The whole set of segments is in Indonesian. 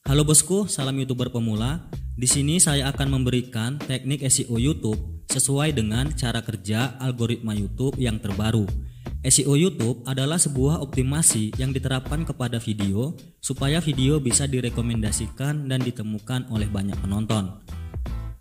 Halo bosku, salam YouTuber pemula. Di sini saya akan memberikan teknik SEO YouTube sesuai dengan cara kerja algoritma YouTube yang terbaru. SEO YouTube adalah sebuah optimasi yang diterapkan kepada video supaya video bisa direkomendasikan dan ditemukan oleh banyak penonton.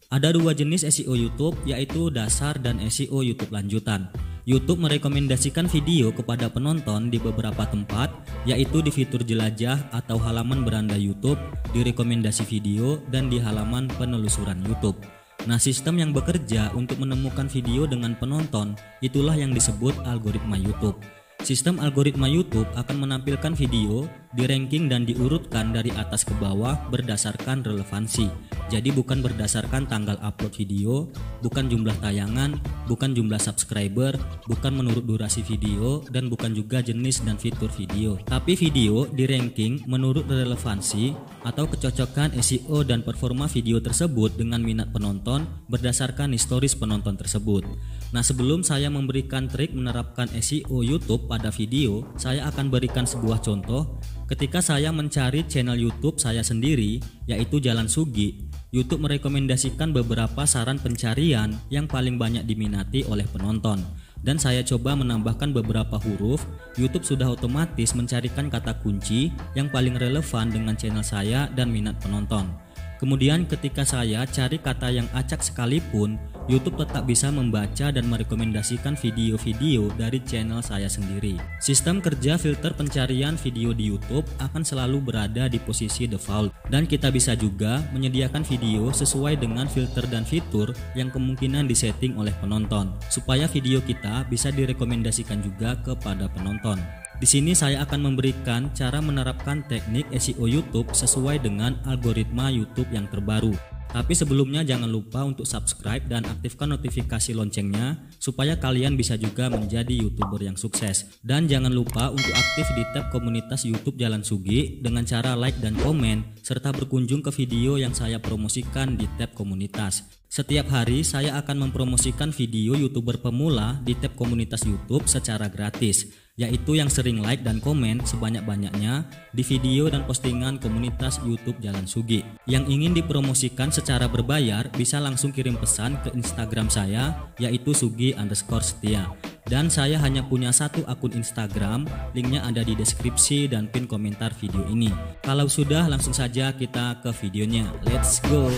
Ada dua jenis SEO YouTube, yaitu dasar dan SEO YouTube lanjutan. YouTube merekomendasikan video kepada penonton di beberapa tempat, yaitu di fitur jelajah atau halaman beranda YouTube, di rekomendasi video, dan di halaman penelusuran YouTube. Nah, sistem yang bekerja untuk menemukan video dengan penonton itulah yang disebut algoritma YouTube. Sistem algoritma YouTube akan menampilkan video, di ranking dan diurutkan dari atas ke bawah berdasarkan relevansi. Jadi bukan berdasarkan tanggal upload video, bukan jumlah tayangan, bukan jumlah subscriber, bukan menurut durasi video, dan bukan juga jenis dan fitur video. Tapi video di ranking menurut relevansi atau kecocokan SEO dan performa video tersebut dengan minat penonton berdasarkan historis penonton tersebut. Nah, sebelum saya memberikan trik menerapkan SEO YouTube pada video, saya akan berikan sebuah contoh. Ketika saya mencari channel YouTube saya sendiri, yaitu Jalan Sugi, YouTube merekomendasikan beberapa saran pencarian yang paling banyak diminati oleh penonton. Dan saya coba menambahkan beberapa huruf. YouTube sudah otomatis mencarikan kata kunci yang paling relevan dengan channel saya dan minat penonton. Kemudian ketika saya cari kata yang acak sekalipun, YouTube tetap bisa membaca dan merekomendasikan video-video dari channel saya sendiri. Sistem kerja filter pencarian video di YouTube akan selalu berada di posisi default, dan kita bisa juga menyediakan video sesuai dengan filter dan fitur yang kemungkinan disetting oleh penonton, supaya video kita bisa direkomendasikan juga kepada penonton. Di sini saya akan memberikan cara menerapkan teknik SEO YouTube sesuai dengan algoritma YouTube yang terbaru. Tapi sebelumnya jangan lupa untuk subscribe dan aktifkan notifikasi loncengnya supaya kalian bisa juga menjadi YouTuber yang sukses. Dan jangan lupa untuk aktif di tab komunitas YouTube Jalan Sugi dengan cara like dan komen serta berkunjung ke video yang saya promosikan di tab komunitas. Setiap hari saya akan mempromosikan video YouTuber pemula di tab komunitas YouTube secara gratis, yaitu yang sering like dan komen sebanyak-banyaknya di video dan postingan komunitas YouTube Jalan Sugi. Yang ingin dipromosikan secara berbayar bisa langsung kirim pesan ke Instagram saya, yaitu sugi_setia. Dan saya hanya punya satu akun Instagram, linknya ada di deskripsi dan pin komentar video ini. Kalau sudah, langsung saja kita ke videonya. Let's go!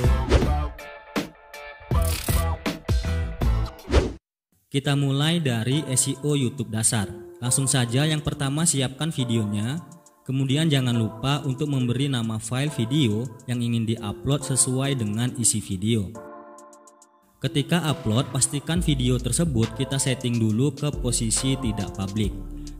Kita mulai dari SEO YouTube dasar. Langsung saja yang pertama siapkan videonya. Kemudian jangan lupa untuk memberi nama file video yang ingin diupload sesuai dengan isi video. Ketika upload, pastikan video tersebut kita setting dulu ke posisi tidak publik.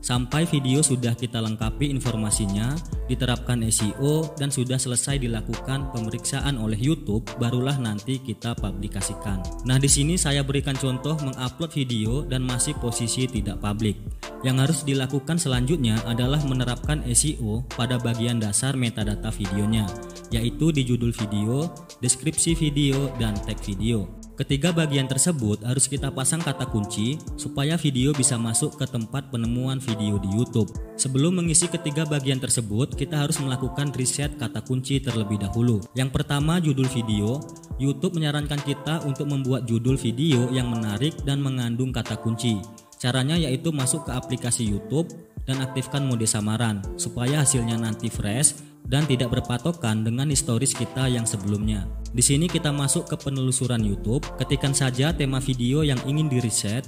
Sampai video sudah kita lengkapi informasinya, diterapkan SEO, dan sudah selesai dilakukan pemeriksaan oleh YouTube, barulah nanti kita publikasikan. Nah, di sini saya berikan contoh mengupload video dan masih posisi tidak publik. Yang harus dilakukan selanjutnya adalah menerapkan SEO pada bagian dasar metadata videonya, yaitu di judul video, deskripsi video, dan tag video. Ketiga bagian tersebut harus kita pasang kata kunci supaya video bisa masuk ke tempat penemuan video di YouTube. Sebelum mengisi ketiga bagian tersebut, kita harus melakukan riset kata kunci terlebih dahulu. Yang pertama, judul video. YouTube menyarankan kita untuk membuat judul video yang menarik dan mengandung kata kunci. Caranya yaitu masuk ke aplikasi YouTube dan aktifkan mode samaran supaya hasilnya nanti fresh dan tidak berpatokan dengan historis kita yang sebelumnya. Di sini kita masuk ke penelusuran YouTube, ketikkan saja tema video yang ingin di-reset,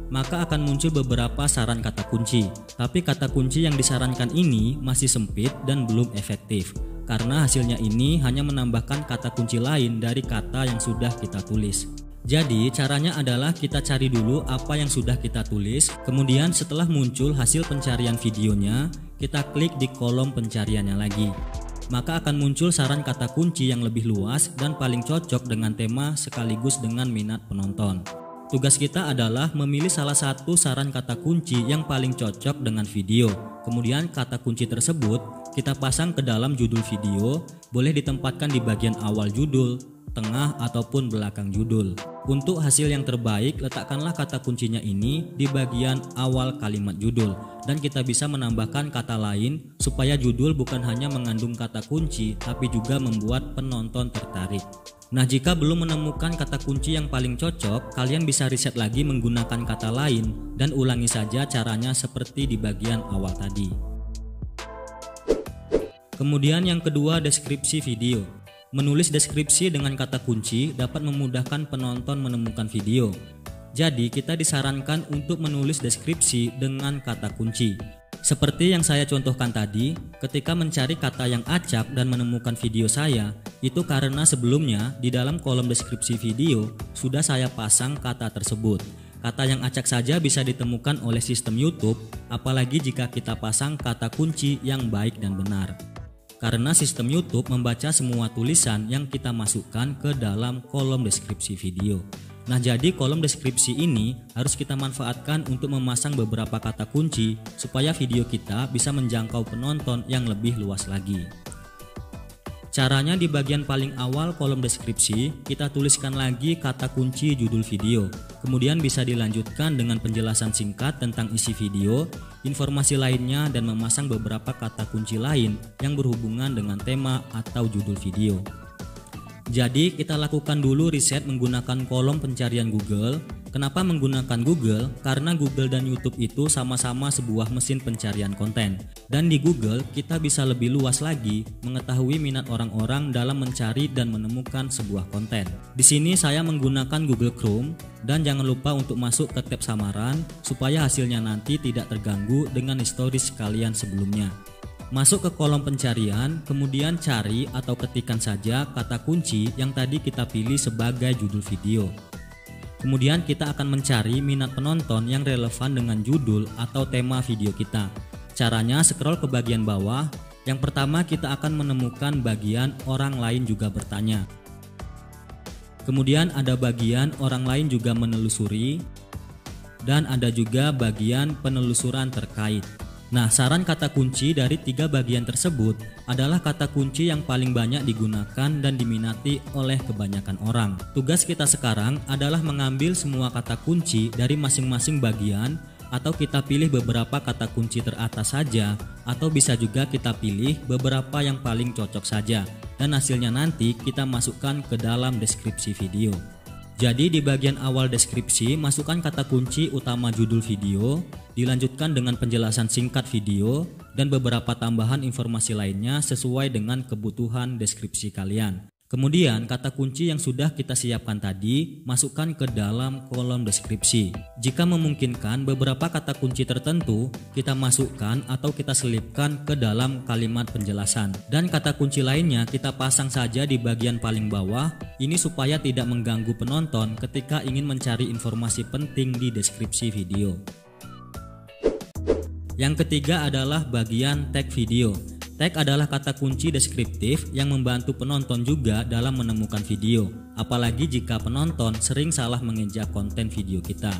maka akan muncul beberapa saran kata kunci. Tapi kata kunci yang disarankan ini masih sempit dan belum efektif, karena hasilnya ini hanya menambahkan kata kunci lain dari kata yang sudah kita tulis. Jadi caranya adalah kita cari dulu apa yang sudah kita tulis, kemudian setelah muncul hasil pencarian videonya, kita klik di kolom pencariannya lagi. Maka akan muncul saran kata kunci yang lebih luas dan paling cocok dengan tema sekaligus dengan minat penonton. Tugas kita adalah memilih salah satu saran kata kunci yang paling cocok dengan video. Kemudian kata kunci tersebut kita pasang ke dalam judul video, boleh ditempatkan di bagian awal judul, tengah ataupun belakang judul. Untuk hasil yang terbaik, letakkanlah kata kuncinya ini di bagian awal kalimat judul, dan kita bisa menambahkan kata lain supaya judul bukan hanya mengandung kata kunci tapi juga membuat penonton tertarik. Nah, jika belum menemukan kata kunci yang paling cocok, kalian bisa riset lagi menggunakan kata lain dan ulangi saja caranya seperti di bagian awal tadi. Kemudian yang kedua, deskripsi video. Menulis deskripsi dengan kata kunci dapat memudahkan penonton menemukan video. Jadi kita disarankan untuk menulis deskripsi dengan kata kunci. Seperti yang saya contohkan tadi, ketika mencari kata yang acak dan menemukan video saya, itu karena sebelumnya di dalam kolom deskripsi video sudah saya pasang kata tersebut. Kata yang acak saja bisa ditemukan oleh sistem YouTube, apalagi jika kita pasang kata kunci yang baik dan benar. Karena sistem YouTube membaca semua tulisan yang kita masukkan ke dalam kolom deskripsi video. Nah, jadi kolom deskripsi ini harus kita manfaatkan untuk memasang beberapa kata kunci supaya video kita bisa menjangkau penonton yang lebih luas lagi. Caranya di bagian paling awal kolom deskripsi, kita tuliskan lagi kata kunci judul video. Kemudian bisa dilanjutkan dengan penjelasan singkat tentang isi video, informasi lainnya, dan memasang beberapa kata kunci lain yang berhubungan dengan tema atau judul video. Jadi kita lakukan dulu riset menggunakan kolom pencarian Google. Kenapa menggunakan Google? Karena Google dan YouTube itu sama-sama sebuah mesin pencarian konten. Dan di Google kita bisa lebih luas lagi mengetahui minat orang-orang dalam mencari dan menemukan sebuah konten. Di sini saya menggunakan Google Chrome, dan jangan lupa untuk masuk ke tab samaran supaya hasilnya nanti tidak terganggu dengan historis kalian sebelumnya. Masuk ke kolom pencarian, kemudian cari atau ketikkan saja kata kunci yang tadi kita pilih sebagai judul video. Kemudian kita akan mencari minat penonton yang relevan dengan judul atau tema video kita. Caranya scroll ke bagian bawah. Yang pertama kita akan menemukan bagian orang lain juga bertanya. Kemudian ada bagian orang lain juga menelusuri, dan ada juga bagian penelusuran terkait. Nah, saran kata kunci dari 3 bagian tersebut adalah kata kunci yang paling banyak digunakan dan diminati oleh kebanyakan orang. Tugas kita sekarang adalah mengambil semua kata kunci dari masing-masing bagian, atau kita pilih beberapa kata kunci teratas saja, atau bisa juga kita pilih beberapa yang paling cocok saja, dan hasilnya nanti kita masukkan ke dalam deskripsi video. Jadi di bagian awal deskripsi masukkan kata kunci utama judul video, dilanjutkan dengan penjelasan singkat video dan beberapa tambahan informasi lainnya sesuai dengan kebutuhan deskripsi kalian. Kemudian kata kunci yang sudah kita siapkan tadi masukkan ke dalam kolom deskripsi. Jika memungkinkan, beberapa kata kunci tertentu kita masukkan atau kita selipkan ke dalam kalimat penjelasan. Dan kata kunci lainnya kita pasang saja di bagian paling bawah, ini supaya tidak mengganggu penonton ketika ingin mencari informasi penting di deskripsi video. Yang ketiga adalah bagian tag video. Tag adalah kata kunci deskriptif yang membantu penonton juga dalam menemukan video, apalagi jika penonton sering salah mengeja konten video kita.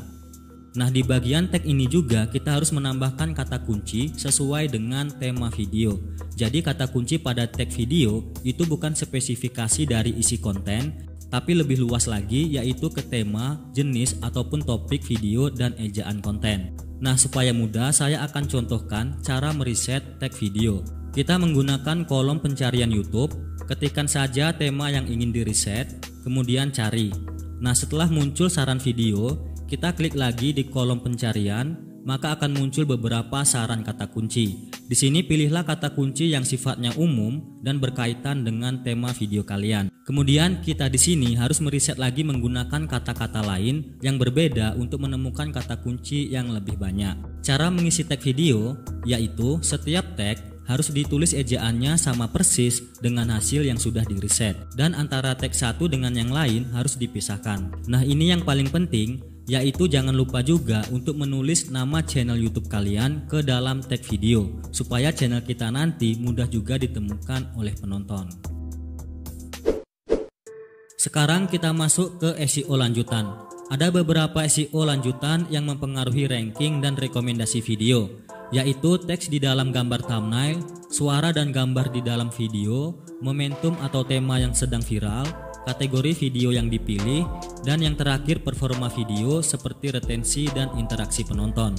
Nah, di bagian tag ini juga kita harus menambahkan kata kunci sesuai dengan tema video. Jadi kata kunci pada tag video itu bukan spesifikasi dari isi konten, tapi lebih luas lagi, yaitu ke tema, jenis, ataupun topik video dan ejaan konten. Nah, supaya mudah saya akan contohkan cara meriset tag video. Kita menggunakan kolom pencarian YouTube, ketikkan saja tema yang ingin diriset, kemudian cari. Nah, setelah muncul saran video, kita klik lagi di kolom pencarian, maka akan muncul beberapa saran kata kunci. Di sini pilihlah kata kunci yang sifatnya umum dan berkaitan dengan tema video kalian. Kemudian kita di sini harus meriset lagi menggunakan kata-kata lain yang berbeda untuk menemukan kata kunci yang lebih banyak. Cara mengisi tag video yaitu setiap tag harus ditulis ejaannya sama persis dengan hasil yang sudah diriset, dan antara tag satu dengan yang lain harus dipisahkan. Nah, ini yang paling penting, yaitu jangan lupa juga untuk menulis nama channel YouTube kalian ke dalam tag video supaya channel kita nanti mudah juga ditemukan oleh penonton. Sekarang kita masuk ke SEO lanjutan. Ada beberapa SEO lanjutan yang mempengaruhi ranking dan rekomendasi video, yaitu teks di dalam gambar thumbnail, suara dan gambar di dalam video, momentum atau tema yang sedang viral, kategori video yang dipilih, dan yang terakhir performa video seperti retensi dan interaksi penonton.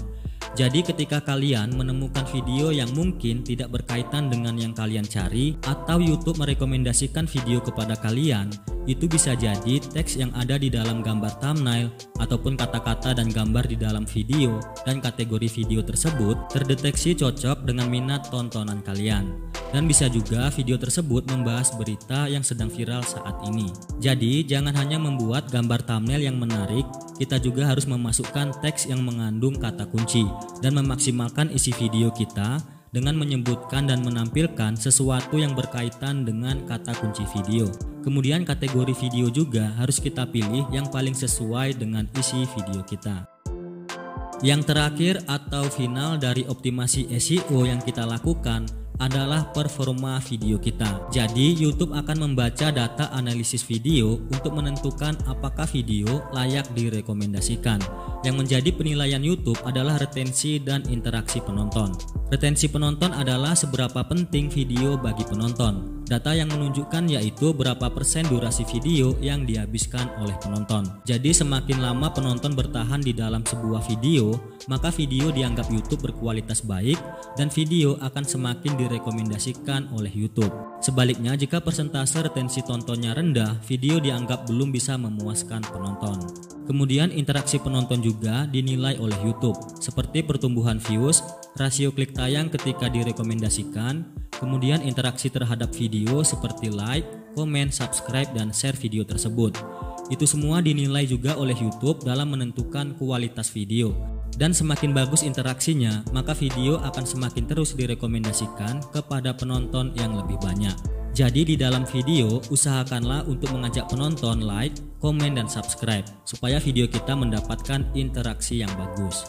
Jadi ketika kalian menemukan video yang mungkin tidak berkaitan dengan yang kalian cari atau YouTube merekomendasikan video kepada kalian, itu bisa jadi teks yang ada di dalam gambar thumbnail ataupun kata-kata dan gambar di dalam video dan kategori video tersebut terdeteksi cocok dengan minat tontonan kalian. Dan bisa juga video tersebut membahas berita yang sedang viral saat ini. Jadi jangan hanya membuat gambar thumbnail yang menarik, kita juga harus memasukkan teks yang mengandung kata kunci dan memaksimalkan isi video kita dengan menyebutkan dan menampilkan sesuatu yang berkaitan dengan kata kunci video. Kemudian kategori video juga harus kita pilih yang paling sesuai dengan isi video kita. Yang terakhir atau final dari optimasi SEO yang kita lakukan adalah performa video kita. Jadi YouTube akan membaca data analisis video untuk menentukan apakah video layak direkomendasikan. Yang menjadi penilaian YouTube adalah retensi dan interaksi penonton. Retensi penonton adalah seberapa penting video bagi penonton. Data yang menunjukkan yaitu berapa persen durasi video yang dihabiskan oleh penonton. Jadi semakin lama penonton bertahan di dalam sebuah video, maka video dianggap YouTube berkualitas baik dan video akan semakin direkomendasikan oleh YouTube. Sebaliknya, jika persentase retensi tontonnya rendah, video dianggap belum bisa memuaskan penonton. Kemudian interaksi penonton juga dinilai oleh YouTube, seperti pertumbuhan views, rasio klik tayang ketika direkomendasikan, kemudian interaksi terhadap video seperti like, komen, subscribe, dan share video tersebut. Itu semua dinilai juga oleh YouTube dalam menentukan kualitas video. Dan semakin bagus interaksinya, maka video akan semakin terus direkomendasikan kepada penonton yang lebih banyak. Jadi di dalam video, usahakanlah untuk mengajak penonton like, komen, dan subscribe supaya video kita mendapatkan interaksi yang bagus.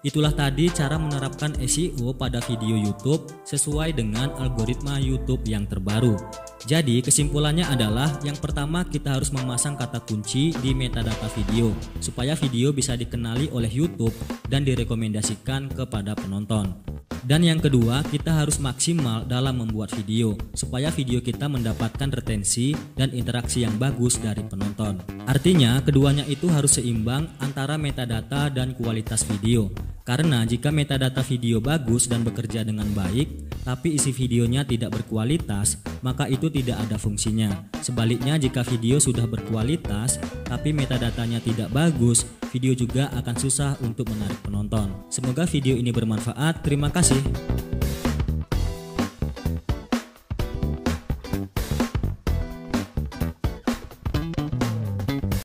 Itulah tadi cara menerapkan SEO pada video YouTube sesuai dengan algoritma YouTube yang terbaru. Jadi kesimpulannya adalah yang pertama kita harus memasang kata kunci di metadata video supaya video bisa dikenali oleh YouTube dan direkomendasikan kepada penonton. Dan yang kedua, kita harus maksimal dalam membuat video supaya video kita mendapatkan retensi dan interaksi yang bagus dari penonton. Artinya keduanya itu harus seimbang antara metadata dan kualitas video. Karena jika metadata video bagus dan bekerja dengan baik, tapi isi videonya tidak berkualitas, maka itu tidak ada fungsinya. Sebaliknya, jika video sudah berkualitas, tapi metadatanya tidak bagus, video juga akan susah untuk menarik penonton. Semoga video ini bermanfaat. Terima kasih.